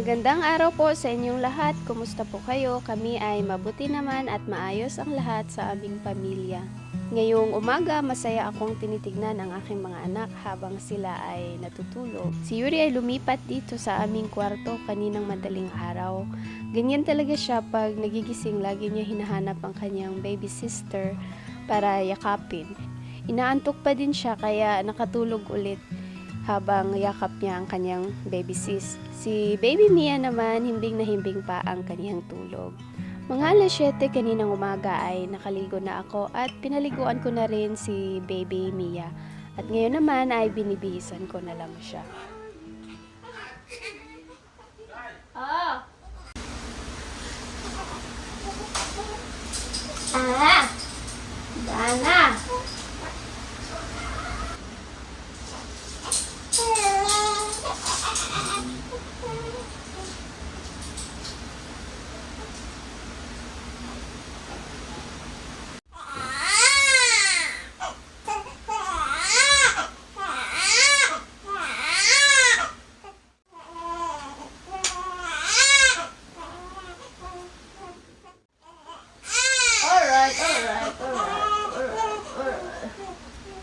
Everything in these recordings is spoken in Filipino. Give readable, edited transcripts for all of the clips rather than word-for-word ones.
Magandang araw po sa inyong lahat. Kumusta po kayo? Kami ay mabuti naman at maayos ang lahat sa aming pamilya. Ngayong umaga, masaya akong tinitignan ang aking mga anak habang sila ay natutulog. Si Yuri ay lumipat dito sa aming kwarto kaninang madaling araw. Ganyan talaga siya pag nagigising, lagi niya hinahanap ang kanyang baby sister para yakapin. Inaantok pa din siya kaya nakatulog ulit habang yakap niya ang kanyang baby sis. Si baby Mia naman, himbing na himbing pa ang kanyang tulog. Mga alas 7 kaninang umaga ay nakaligo na ako at pinaliguan ko na rin si baby Mia. At ngayon naman ay binibihisan ko na lang siya. Ah! Ah! Dana!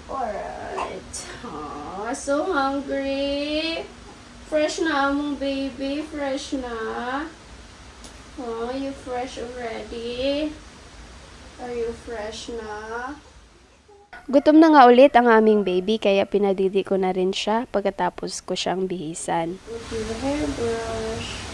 Alright. Aw, so hungry. Fresh na among baby. Fresh na. Oh, you fresh already? Are you fresh na? Gutom na nga ulit ang aming baby kaya pinadidi ko na rin siya pagkatapos ko siyang bihisan. With your hairbrush.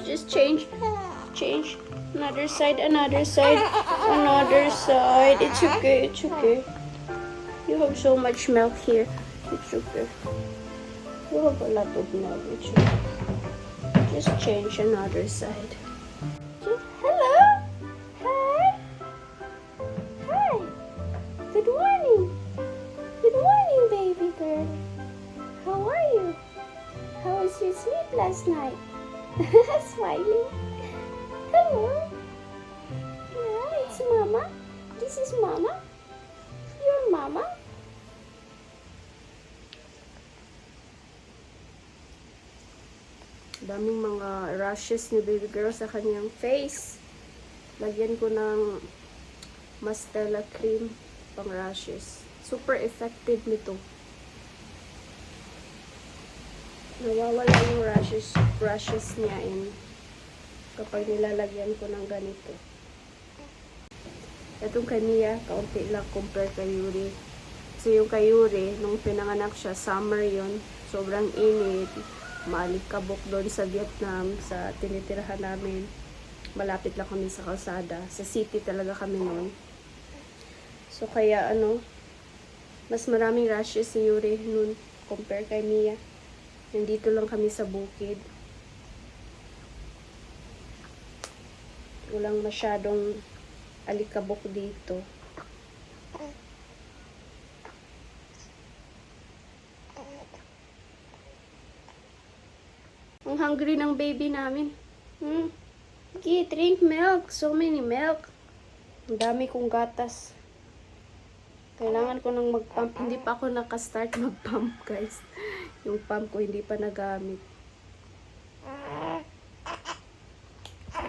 Just change. Another side. Another side. It's okay. You have so much milk here. It's okay. You have a lot of milk. It's okay. Just change another side. Hello. Hi. Hi. Good morning. Good morning, baby girl. How are you? How was your sleep last night? Smiling. Hello. Yeah, it's Mama. This is Mama. Your Mama. Daming mga rashes ni baby girl sa kanyang face. Lagyan ko ng Mastella cream pang rashes. Super effective nito. Nawawala yung rashes niya kapag nilalagyan ko ng ganito. Itong kaniya, kaunti lang compare kay Yuri. Kasi yung kay Yuri, nung pinanganak siya, summer yon, sobrang init. Maalikabok doon sa Vietnam, sa tinitirahan namin. Malapit lang kami sa kalsada. Sa city talaga kami noon. So kaya mas maraming rashes si Yuri noon compare kay Mia. Nandito lang kami sa bukid. Walang masyadong alikabok dito. Ang hungry ng baby namin. Okay, drink milk. So many milk. Ang dami kong gatas. Kailangan ko nang mag-pump. Hindi pa ako nakastart mag-pump, guys. Yung pump ko hindi pa nagamit.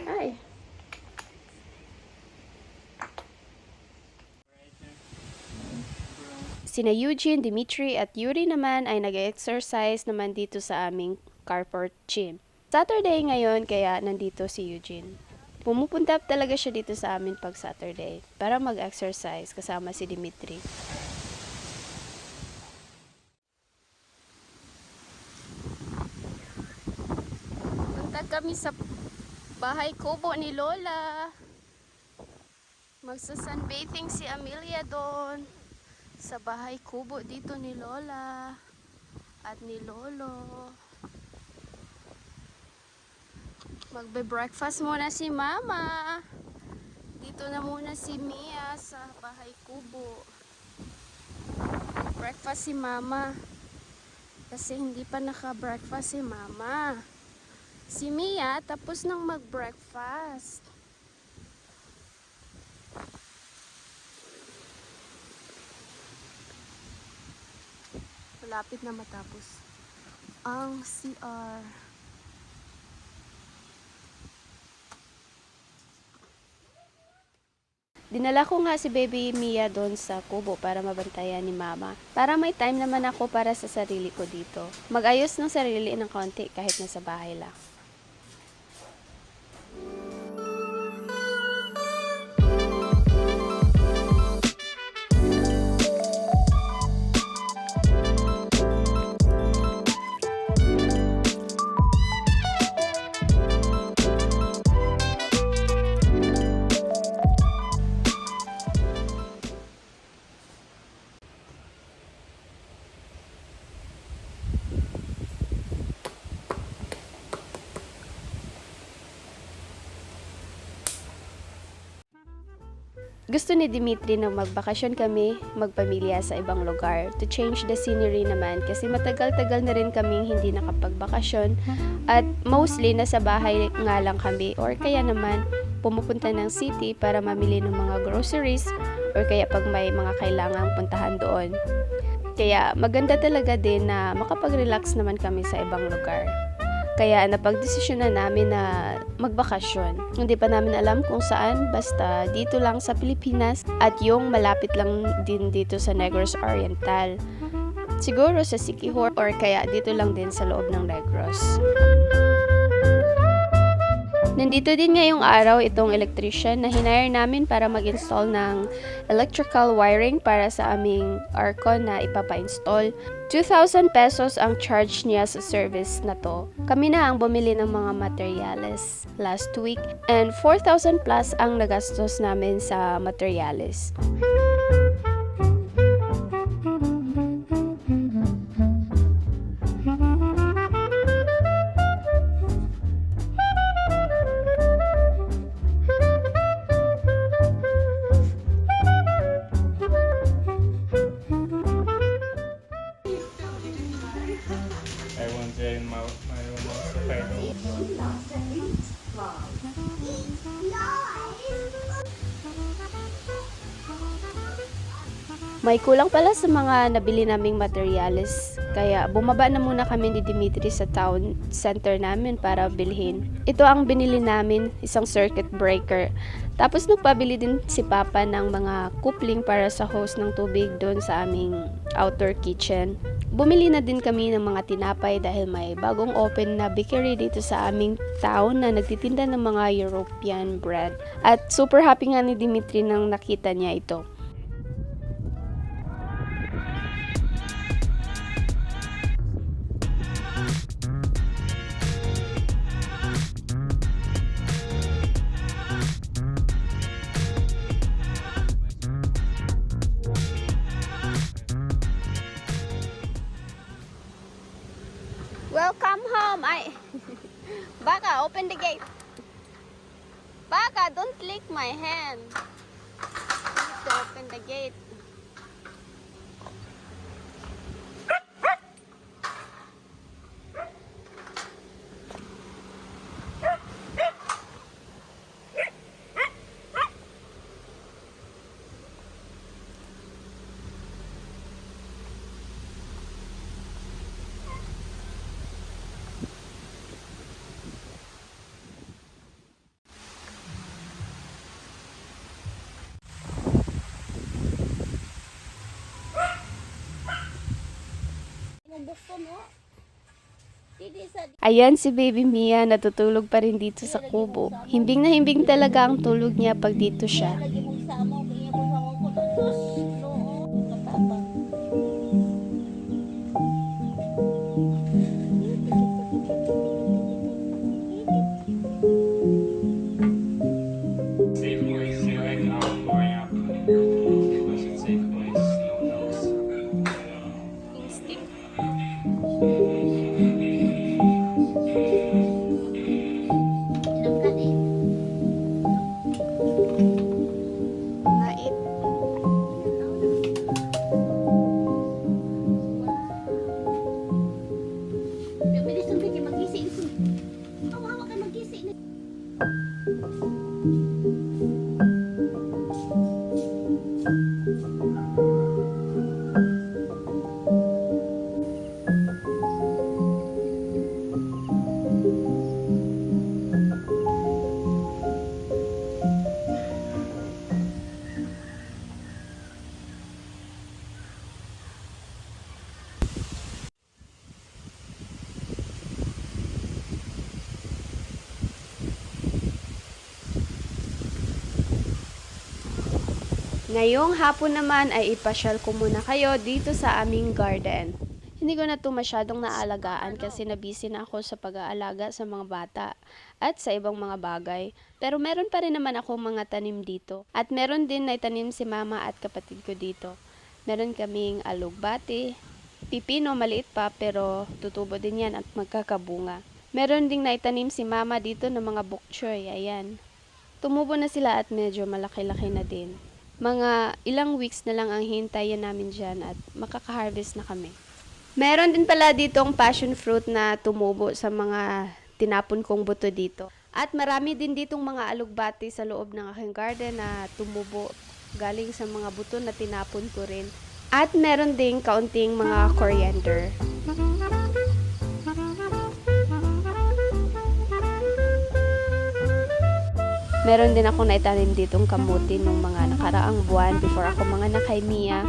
Ay. Sina Eugene, Dimitri at Yuri naman ay nag-exercise naman dito sa aming carport gym. Saturday ngayon kaya nandito si Eugene. Pumupunta talaga siya dito sa amin pag Saturday para mag-exercise kasama si Dimitri. Punta kami sa bahay kubo ni Lola. Magsa-sunbathing si Amelia doon sa bahay kubo dito ni Lola at ni Lolo. Magbe-breakfast muna si Mama. Dito na muna si Mia sa bahay kubo. Breakfast si Mama. Kasi hindi pa naka-breakfast si Mama. Si Mia tapos nang mag-breakfast. Malapit na matapos ang CR. Dinala ko nga si baby Mia doon sa kubo para mabantayan ni Mama. Para may time naman ako para sa sarili ko dito. Mag-ayos ng sarili ng konti kahit nasa bahay lang. Gusto ni Dimitri na magbakasyon kami, magpamilya sa ibang lugar to change the scenery naman kasi matagal-tagal na rin kaming hindi nakapagbakasyon at mostly nasa bahay nga lang kami or kaya naman pumupunta ng city para mamili ng mga groceries or kaya pag may mga kailangang puntahan doon. Kaya maganda talaga din na makapag-relax naman kami sa ibang lugar. Kaya napagdesisyon na namin na magbakasyon. Hindi pa namin alam kung saan, basta dito lang sa Pilipinas at yung malapit lang din dito sa Negros Oriental. Siguro sa Siquijor or kaya dito lang din sa loob ng Negros. Nandito din ngayong araw itong electrician na hinire namin para mag-install ng electrical wiring para sa aming aircon na ipapa-install. 2,000 pesos ang charge niya sa service na to. Kami na ang bumili ng mga materyales last week and 4,000 plus ang nagastos namin sa materyales. May kulang pala sa mga nabili naming materyales, kaya bumaba na muna kami ni Dimitri sa town center namin para bilhin. Ito ang binili namin, isang circuit breaker. Tapos nagpabili din si Papa ng mga coupling para sa hose ng tubig doon sa aming outdoor kitchen. Bumili na din kami ng mga tinapay dahil may bagong open na bakery dito sa aming town na nagtitinda ng mga European bread. At super happy nga ni Dimitri nang nakita niya ito. Welcome home. Baka, open the gate. Baka, don't lick my hand. You need to open the gate. Ayan si baby Mia, natutulog pa rin dito sa kubo. Himbing na himbing talaga ang tulog niya pag dito siya. Bilis ang bigay mag-isi. Awawa ka mag-isi. Ngayong hapon naman ay ipasyal ko muna kayo dito sa aming garden. Hindi ko na ito masyadong naalagaan kasi nabisi na ako sa pag-aalaga sa mga bata at sa ibang mga bagay. Pero meron pa rin naman ako mga tanim dito. At meron din na itanim si mama at kapatid ko dito. Meron kaming alugbati, pipino maliit pa pero tutubo din yan at magkakabunga. Meron ding naitanim si mama dito ng mga bok choy, ayan. Tumubo na sila at medyo malaki-laki na din. Mga ilang weeks na lang ang hintayin namin dyan at makaka-harvest na kami. Meron din pala ditong passion fruit na tumubo sa mga tinapon kong buto dito. At marami din ditong mga alugbati sa loob ng aking garden na tumubo galing sa mga buto na tinapon ko rin. At meron ding kaunting mga coriander. Meron din ako naitanim ditong kamuti nung mga nakaraang buwan before ako mga kay Mia.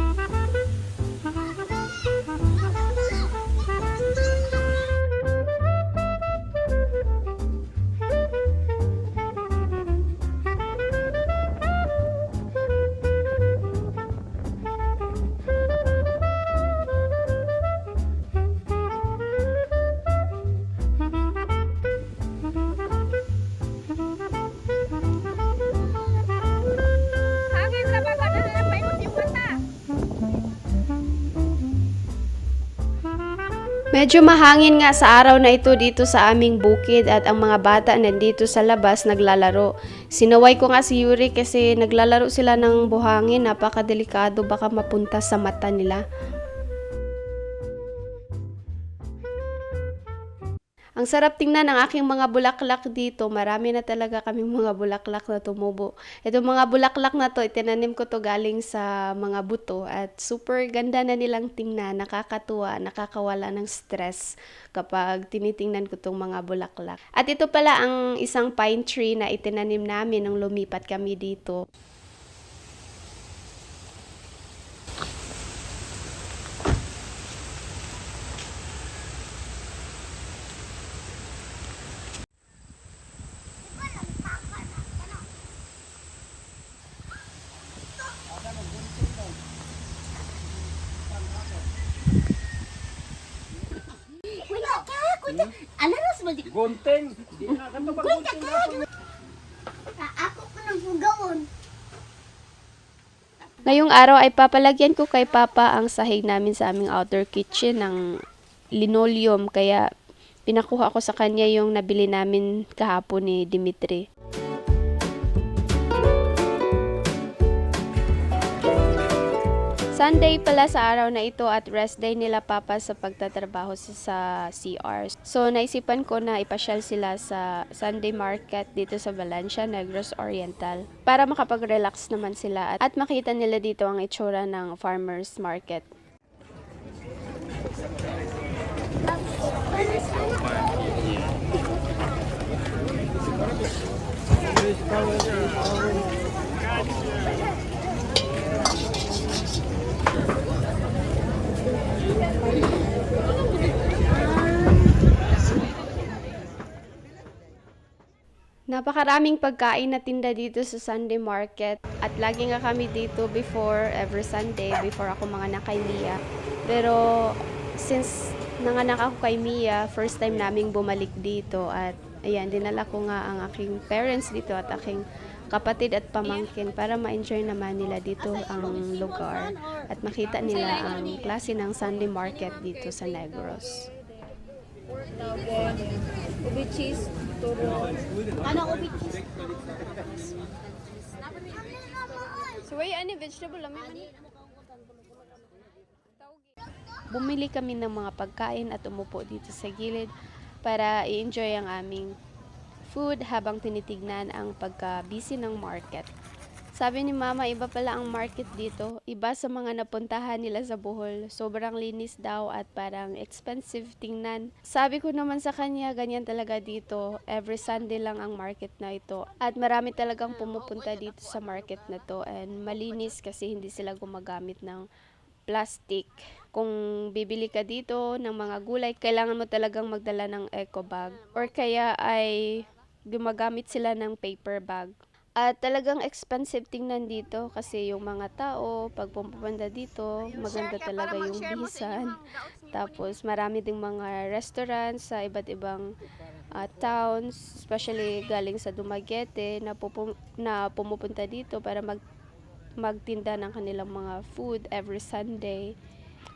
Medyo mahangin nga sa araw na ito dito sa aming bukid at ang mga bata nandito sa labas naglalaro. Sinaway ko nga si Yuri kasi naglalaro sila ng buhangin, napakadelikado baka mapunta sa mata nila. Ang sarap tingnan ng aking mga bulaklak dito. Marami na talaga kaming mga bulaklak na tumubo. Itong mga bulaklak na to, itinanim ko to galing sa mga buto at super ganda na nilang tingnan, nakakatuwa, nakakawala ng stress kapag tinitingnan ko tong mga bulaklak. At ito pala ang isang pine tree na itinanim namin nung lumipat kami dito. Alaras mo di. Gunting. Di na kanto ba gunting na. Ako ko nang gawon. Ngayong araw ay papalagyan ko kay Papa ang sahig namin sa aming outdoor kitchen ng linoleum kaya pinakuha ko sa kanya yung nabili namin kahapon ni Dimitri. Sunday pala sa araw na ito at rest day nila Papa sa pagtatrabaho sa CR. So naisipan ko na ipasyal sila sa Sunday market dito sa Valencia, Negros Oriental para makapag-relax naman sila at makita nila dito ang itsura ng farmers market. Napakaraming pagkain na tinda dito sa Sunday market at lagi nga kami dito every Sunday before ako mga kay Mia. Pero since nanganak ako kay Mia, first time naming bumalik dito at ayan, dinala ko nga ang aking parents dito at aking kapatid at pamangkin para ma-enjoy naman nila dito ang lugar at makita nila ang klase ng Sunday market dito sa Negros. Ubi cheese, turo. Ano ubi cheese? So, why any vegetable? Lami man. bumili kami ng mga pagkain at umupo dito sa gilid para i-enjoy ang aming food habang tinitignan ang pagka-busy ng market. Sabi ni Mama, iba pala ang market dito. Iba sa mga napuntahan nila sa Bohol. Sobrang linis daw at parang expensive tingnan. Sabi ko naman sa kanya, ganyan talaga dito. Every Sunday lang ang market na ito. At marami talagang pumupunta dito sa market na to. And malinis kasi hindi sila gumagamit ng plastic. Kung bibili ka dito ng mga gulay, kailangan mo talagang magdala ng eco bag. Or kaya ay gumagamit sila ng paper bag. At talagang expensive tingnan dito kasi yung mga tao, pag pupunta dito, maganda talaga yung bihisan. Tapos marami ding mga restaurants sa iba't ibang towns, especially galing sa Dumaguete na pumupunta dito para magtinda ng kanilang mga food every Sunday.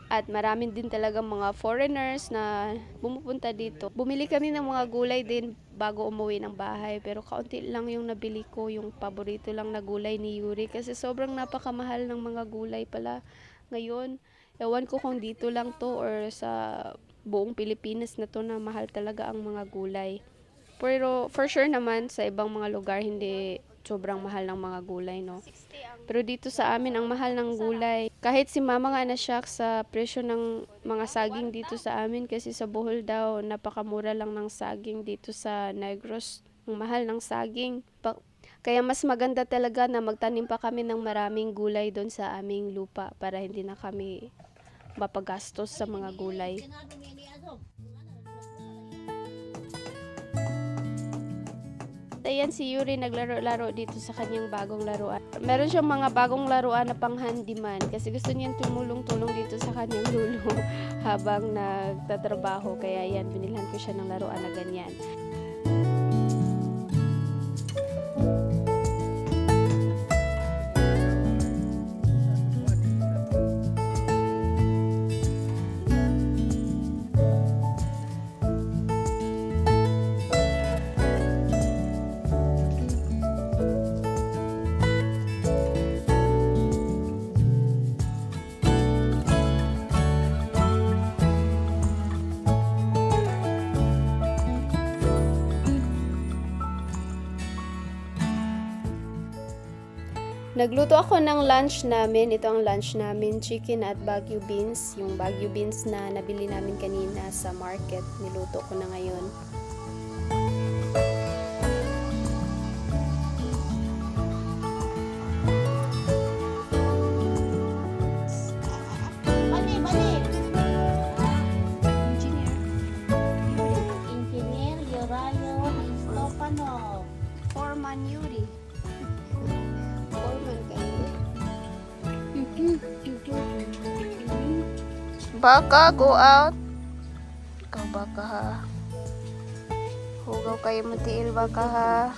At marami din talaga mga foreigners na pumupunta dito. Bumili kami ng mga gulay din bago umuwi ng bahay. Pero kaunti lang yung nabili ko, yung paborito lang na gulay ni Yuri. Kasi sobrang napakamahal ng mga gulay pala ngayon. Ewan ko kung dito lang to or sa buong Pilipinas na to na mahal talaga ang mga gulay. Pero for sure naman sa ibang mga lugar hindi sobrang mahal ng mga gulay, no? Pero dito sa amin, ang mahal ng gulay. Kahit si Mama nga na-shock sa presyo ng mga saging dito sa amin kasi sa Bohol daw, napakamura lang ng saging dito sa Negros. Ang mahal ng saging. Kaya mas maganda talaga na magtanim pa kami ng maraming gulay doon sa aming lupa para hindi na kami mapagastos sa mga gulay. Ayan si Yuri naglaro-laro dito sa kanyang bagong laruan. Meron siyang mga bagong laruan na pang handyman kasi gusto niyang tumulong-tulong dito sa kanyang lulo habang nagtatrabaho. Kaya yan, binilhan ko siya ng laruan na ganyan. Nagluto ako ng lunch namin. Ito ang lunch namin, chicken at Baguio beans. Yung Baguio beans na nabili namin kanina sa market, niluto ko na ngayon. Engineer Yorayo Istopanov. Foreman Yuri. Foreman kayo. Baka, go out. Ikaw baka ha. Hugaw kayo matiil baka ha.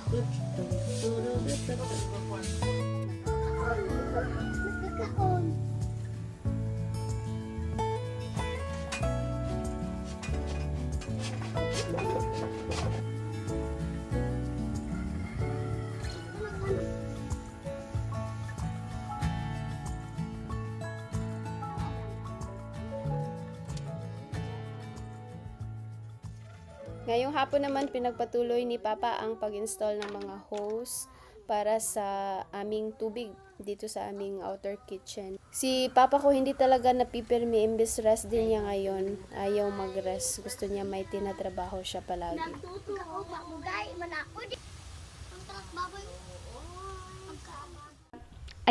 Ngayong hapon naman pinagpatuloy ni Papa ang pag-install ng mga hose para sa aming tubig dito sa aming outer kitchen. Si Papa ko hindi talaga napipirmi, imbes rest din niya ngayon. Ayaw mag-rest. Gusto niya may tinatrabaho siya palagi.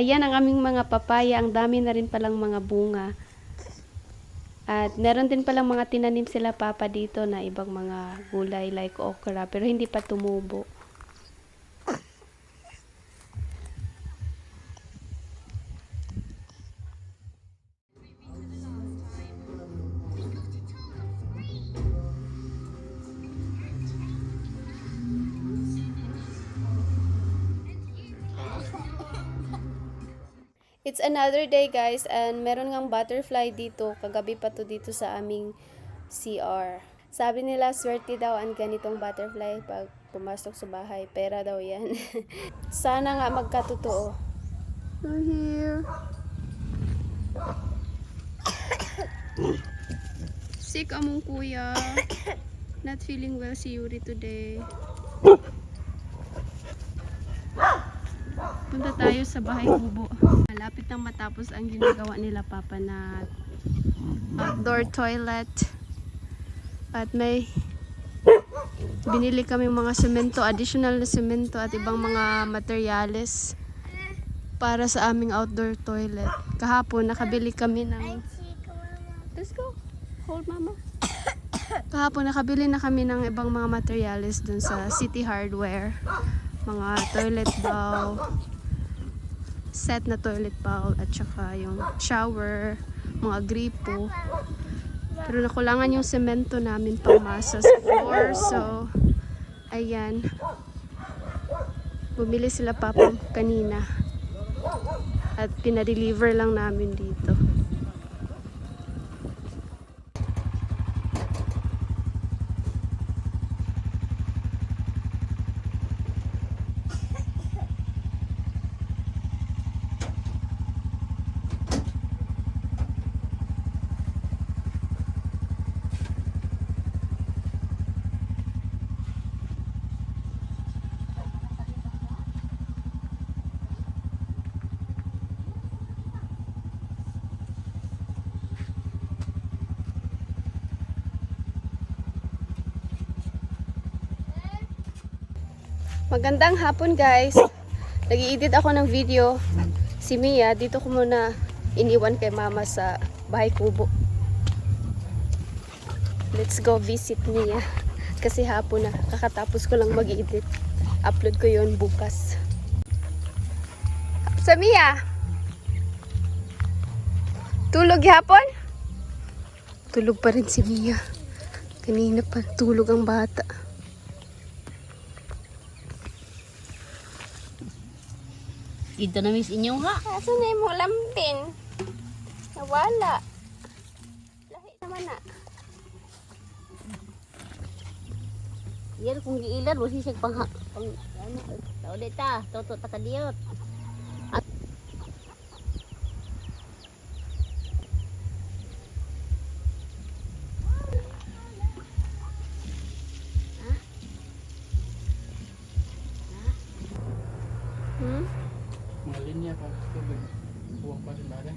Ayan ang aming mga papaya. Ang dami na rin palang mga bunga. At meron din palang mga tinanim sila Papa dito na ibang mga gulay like okra pero hindi pa tumubo. It's another day guys and meron ngang butterfly dito. Kagabi pa to dito sa aming CR. Sabi nila swerte daw ang ganitong butterfly pag pumasok sa bahay. Pera daw yan. Sana nga magkatotoo. We're here. Sick among kuya. Not feeling well si Yuri today. Punta tayo sa bahay kubo. Malapit nang matapos ang ginagawa nila papa na outdoor toilet. At may binili kami mga semento, additional na semento at ibang mga materyales para sa aming outdoor toilet. Kahapon nakabili kami ng... Let's go. Hold mama. Kahapon nakabili na kami ng ibang mga materyales dun sa City Hardware. Mga toilet bowl, set na toilet bowl at saka yung shower, mga gripo. Pero nakulangan yung semento namin pangmasa sa floor. So, ayan. Bumili sila papa kanina. At pinadeliver lang namin dito. Magandang hapon guys. Nag-i-edit ako ng video. Si Mia, dito ko muna iniwan kay mama sa bahay kubo. Let's go visit Mia. Kasi hapon na. Kakatapos ko lang mag-i-edit. Upload ko yon bukas. Sa Mia! Tulog hapon? Tulog pa rin si Mia. Kanina pa tulog ang bata. Dito na miss inyo ha. Asa na yung lambing? Nawala. Lahi naman na. Yan kung giilan, wala siya pang ano, tao dita, toto takadiyot. Hmm? Mga linya pa. Tubig. Buwang pa rin ba rin?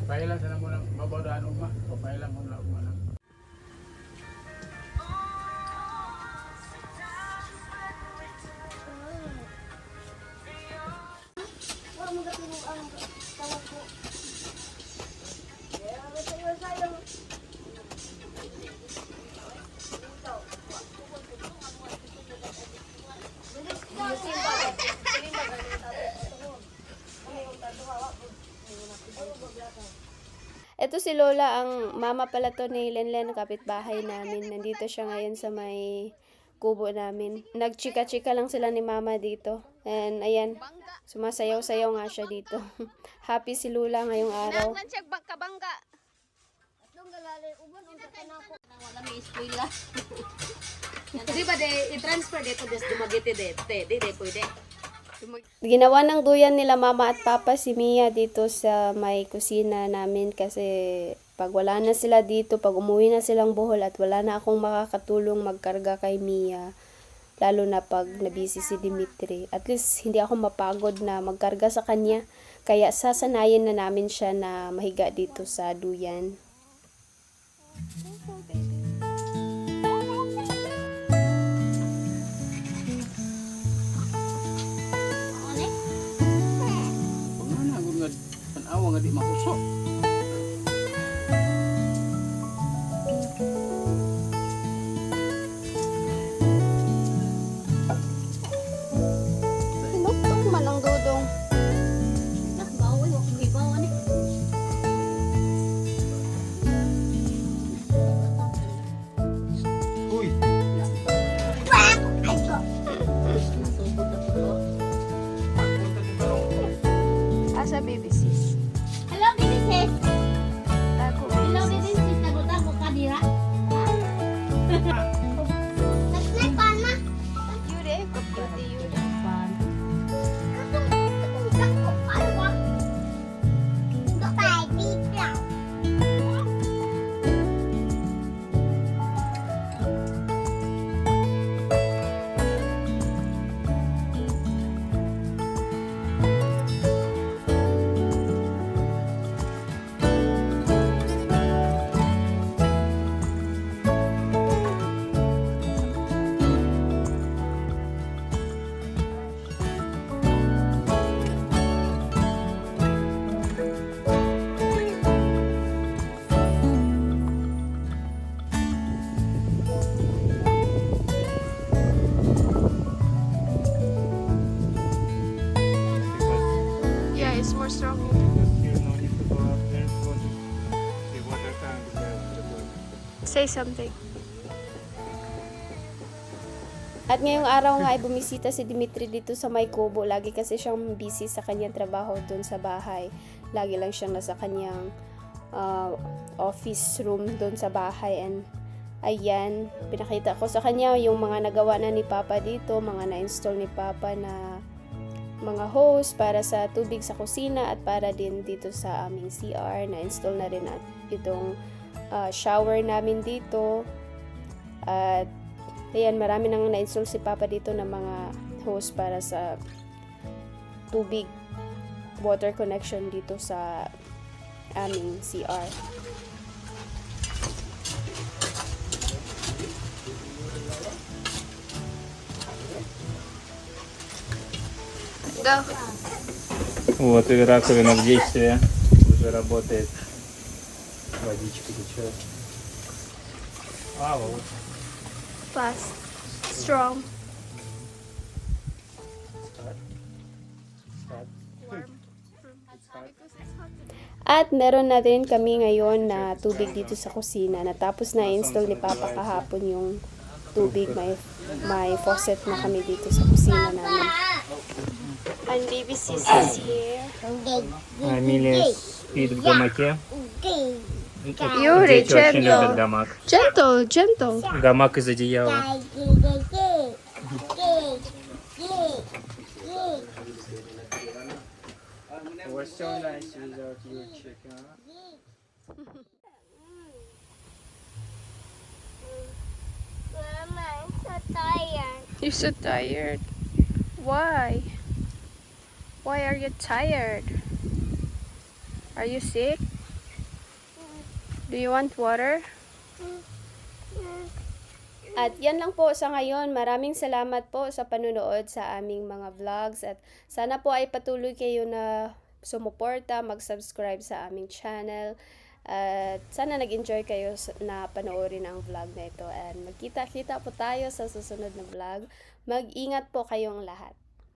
Pailan sana mo lang mabawdaan ugma. Papailan mo lang ugma lang. Ito si Lola, ang mama pala to ni Lenlen, kapitbahay namin. Nandito siya ngayon sa may kubo namin. Nagchika-chika lang sila ni mama dito. And ayan, sumasayaw-sayaw nga siya dito. Happy si Lola ngayong araw. Wala may eskwela. Di ba de i-transfer dito des dumagiti di pwede. Ginawa ng duyan nila mama at papa si Mia dito sa may kusina namin kasi pag wala na sila dito, pag umuwi na silang Bohol at wala na akong makakatulong magkarga kay Mia, lalo na pag nabisi si Dimitri, at least hindi ako mapagod na magkarga sa kanya, kaya sasanayin na namin siya na mahiga dito sa duyan. Pangana, kung nga tanawa nga di makusok. Pinuktok man ang dudong. Nakbawi ko kung ibawan eh. Uy! Nasubod na po. Asa baby sis? Hello, baby sis. Say something. At ngayong araw nga ay bumisita si Dimitri dito sa May Kubo. Lagi kasi siyang busy sa kanyang trabaho doon sa bahay. Lagi lang siyang nasa kanyang office room doon sa bahay. And ayan, pinakita ko sa kanya yung mga nagawa na ni Papa dito, mga na-install ni Papa na mga hose para sa tubig sa kusina at para din dito sa aming CR. Na-install na rin at itong shower namin dito. At ayan, marami nang na-install si Papa dito ng mga hose para sa tubig, water connection dito sa aming CR. Go. Вот и раковина в действии. Уже работает. Водичка течет. А, вот. Fast. Strong. At meron na din kami ngayon na tubig dito sa kusina. Natapos na install ni Papa kahapon yung tubig. May faucet na kami dito sa kusina namin. And baby sis is here. Амелия спит в гамаке. Юрий, Дети очень любят gentle. гамак. Gentle, gentle. Гамак из одеяла. Was so nice without you, chicken. Mama, I'm so tired. You're so tired. Why? Why are you tired? Are you sick? Do you want water? At yan lang po sa ngayon. Maraming salamat po sa panunood sa aming mga vlogs. At sana po ay patuloy kayo na sumuporta, mag-subscribe sa aming channel. At sana nag-enjoy kayo na panoorin ang vlog na ito. And magkita-kita po tayo sa susunod na vlog. Mag-ingat po kayong lahat.